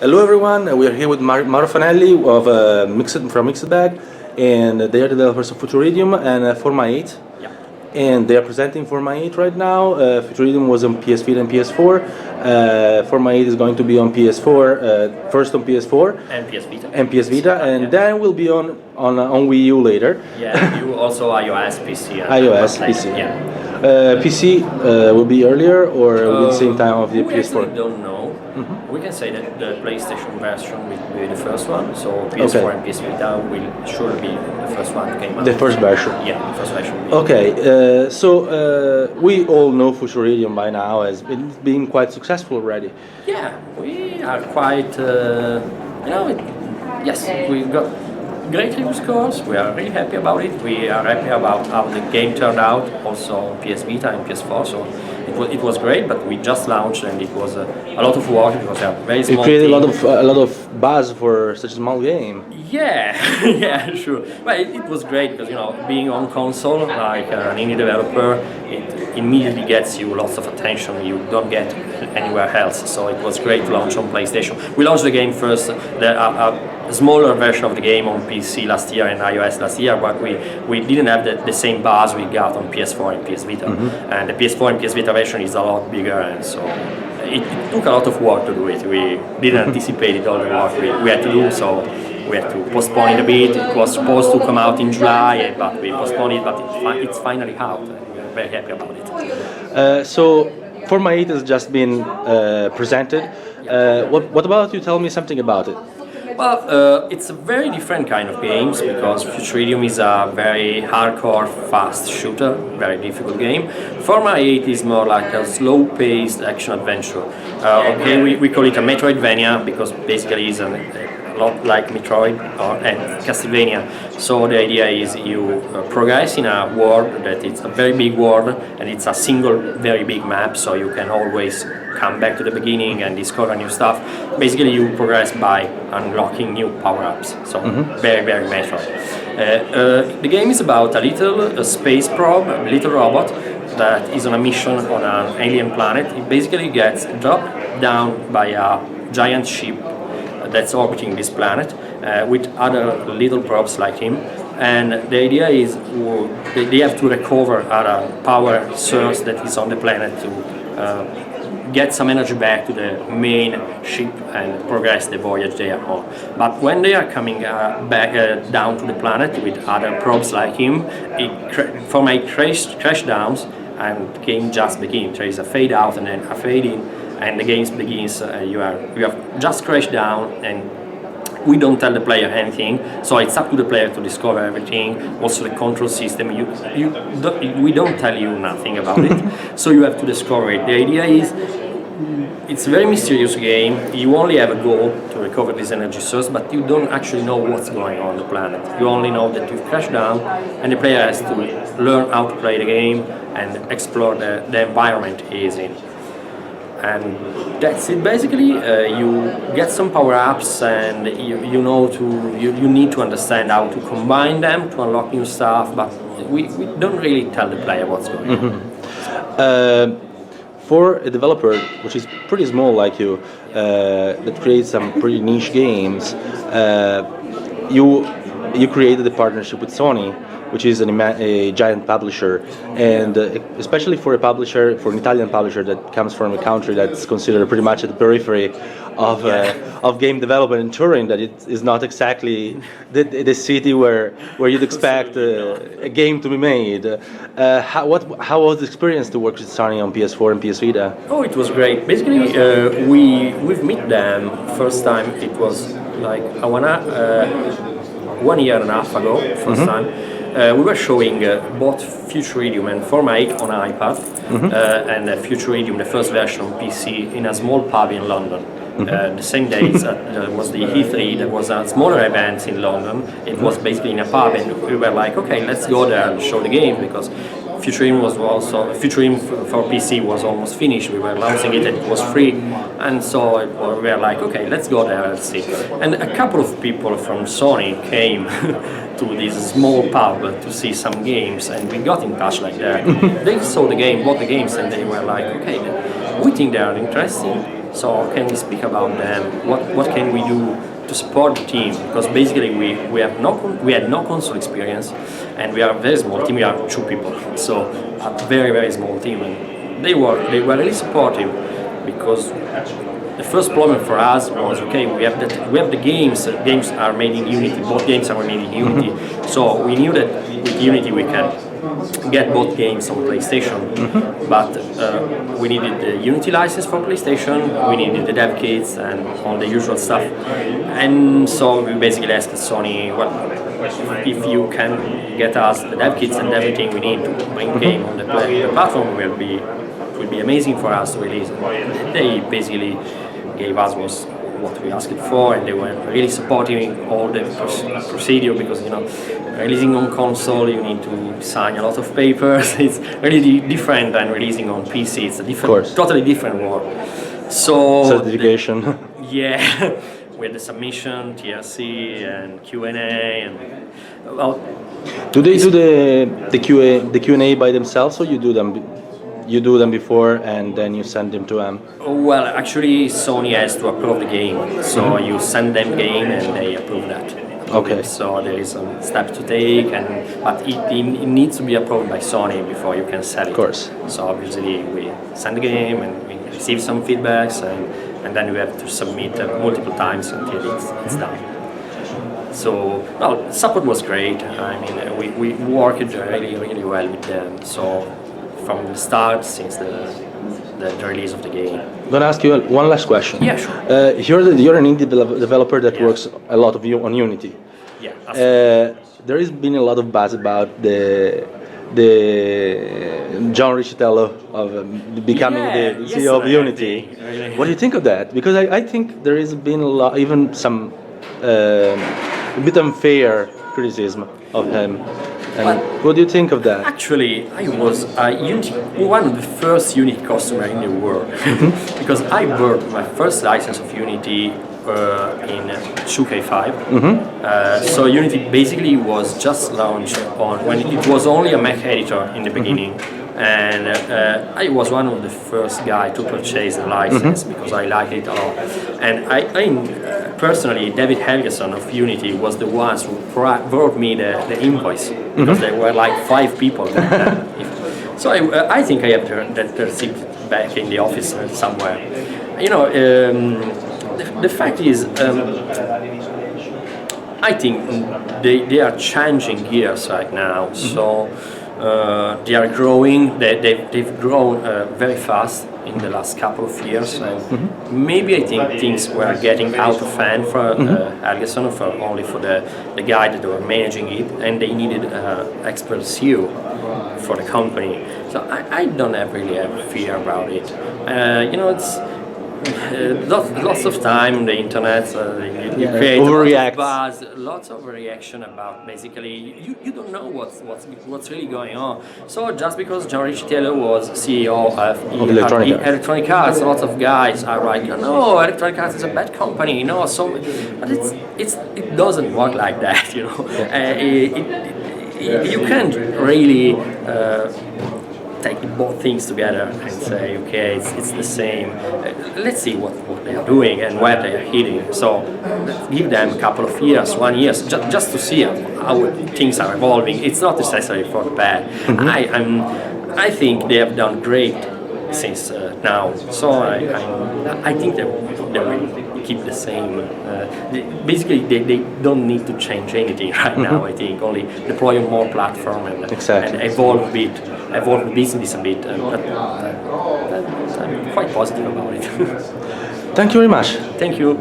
Hello everyone, we are here with Mauro Fanelli of from Mixed Bag, and they are developers of Futuridium and Forma.8. Yeah. And they are presenting Forma.8 right now. Futuridium was on PS Vita and PS4. Forma.8 is going to be on PS4, first on PS4 And PS Vita. and PS Vita, and Yeah. then will be on Wii U later. Yeah, you also iOS, PC. And iOS, like, PC. Yeah. PC will be earlier or will be the same time of the We PS4? actually don't know. We can say that the PlayStation version will be the first one, so PS4 and PS Vita will surely be the first one that came out. The first version. Yeah, the first version. Okay, we all know Futuridium by now as being quite successful already. Yeah, we are quite, yes, we got great review scores, we are really happy about it, we are happy about how the game turned out, also on PS Vita and PS4, so it was great, but we just launched and it was a lot of work because they are very small. It created team. a lot of buzz for such a small game. Yeah, yeah, sure. But it was great because being on console like an indie developer, it immediately gets you lots of attention you don't get anywhere else. So it was great to launch on PlayStation. We launched the game first, a smaller version of the game on PC last year and iOS last year, but we didn't have the same buzz we got on PS4 and PS Vita. And the PS4 and PS Vita version is a lot bigger, and so it took a lot of work to do it. We didn't anticipate all the work we had to do, so we had to postpone it a bit. It was supposed to come out in July, but we postponed it, but it's finally out, and we're very happy about it. So Forma.8 has just been presented. What about you tell me something about it? Well, it's a very different kind of games because Futuridium is a very hardcore, fast shooter, very difficult game. Forma.8 is more like a slow-paced action-adventure. We call it a Metroidvania because basically it's a lot like Metroid and Castlevania. So the idea is you progress in a world that it's a very big world and it's a single very big map, so you can always come back to the beginning and discover new stuff. Basically you progress by unlocking new power-ups, so very, very Metroid. The game is about a little space probe, a little robot that is on a mission on an alien planet. It basically gets dropped down by a giant ship that's orbiting this planet with other little probes like him, and the idea is they have to recover a power source that is on the planet to get some energy back to the main ship and progress the voyage they are on. But when they are coming back down to the planet with other probes like him, Forma.8 crash downs and the game just begins. There is a fade out and then a fade in, and the game begins. You have just crashed down, and we don't tell the player anything, so it's up to the player to discover everything. Also the control system, we don't tell you nothing about it, so you have to discover it. The idea is, it's a very mysterious game. You only have a goal to recover this energy source, but you don't actually know what's going on the planet. You only know that you've crashed down, and the player has to learn how to play the game and explore the environment he is in. And that's it basically. You get some power-ups and you need to understand how to combine them to unlock new stuff, but we don't really tell the player what's going on. For a developer which is pretty small like you, that creates some pretty niche games, you created a partnership with Sony, which is a giant publisher, and especially for an Italian publisher that comes from a country that's considered pretty much at the periphery of game development in Turin, that it is not exactly the city where you'd expect a game to be made. How was the experience to work with Sony on PS4 and PS Vita? Oh, it was great. Basically, we've met them first time. It was like 1 year and a half ago. First time. We were showing both Futuridium and Forma.8 on iPad, and Futuridium, the first version on PC, in a small pub in London. The same day there was the E3, there was a smaller event in London. It was basically in a pub, and we were like, okay, let's go there and show the game, because Futuridium for PC was almost finished. We were launching it and it was free, and so we were like, okay, let's go there and see. And a couple of people from Sony came to this small pub to see some games, and we got in touch like that. They saw the game, bought the games, and they were like, okay, we think they are interesting. So can we speak about them? What can we do to support the team? Because basically we had no console experience, and we are a very small team. We are 2 people, so a very small team. And they were really supportive, because the first problem for us was, okay, we have the games. Games are made in Unity. Both games are made in Unity. So we knew that with Unity we can get both games on PlayStation, but we needed the Unity license for PlayStation, we needed the dev kits and all the usual stuff. And so we basically asked Sony, well, if you can get us the dev kits and everything we need to bring the game on the platform, it will be amazing for us to release. They basically gave us what we asked for, and they were really supporting all the procedure, because releasing on console you need to sign a lot of papers. It's really different than releasing on PC. It's a totally different world. So certification. Yeah, with the submission, TRC, and Q&A, and well. Do they do the Q&A by themselves, or you do them? You do them before and then you send them to them? Well, actually, Sony has to approve the game, so you send them game and they approve that. Okay. So there is some steps to take, but it needs to be approved by Sony before you can sell it. Of course. So obviously we send the game and we receive some feedbacks, and then we have to submit multiple times until it's done. So, well, support was great. I mean, we worked really well with them. So, from the start, since the release of the game. I'm going to ask you one last question. Yeah, sure. You're an indie developer that works a lot on Unity. Yeah, absolutely. There has been a lot of buzz about the John Riccitello of becoming the CEO of Unity. What do you think of that? Because I think there has been even some a bit unfair criticism of him. And what do you think of that? Actually, I was one of the first Unity customers in the world, because I bought my first license of Unity in 2K5. So Unity basically was just launched when it was only a Mac editor in the beginning. And I was one of the first guy to purchase the license because I liked it a lot. And I personally, David Helgeson of Unity was the ones who brought me the invoice, because there were like 5 people. So I think I have that receipt back in the office somewhere. The fact is, I think they are changing gears right now. So. They are growing. They've grown very fast in the last couple of years. And maybe I think things were getting out of hand for Helgeson, only for the guy that were managing it, and they needed expert CEO for the company. So I don't really have fear about it. It's lots of time on the internet, you create overreact. Lots of reaction about basically you don't know what's really going on. So just because John Riccitello was CEO of Electronic Arts, lots of guys are like, no, Electronic Arts is a bad company, but it doesn't work like that, you can't really take both things together and say, okay, it's the same. Let's see what they are doing and where they are heading. So let's give them a couple of years, 1 year, just to see how things are evolving. It's not necessarily for the bad. I think they have done great since now. So I think they will keep the same. Basically, they don't need to change anything right now. I think only deploy a more platform and evolve the business a bit. But I'm quite positive about it. Thank you very much. Thank you.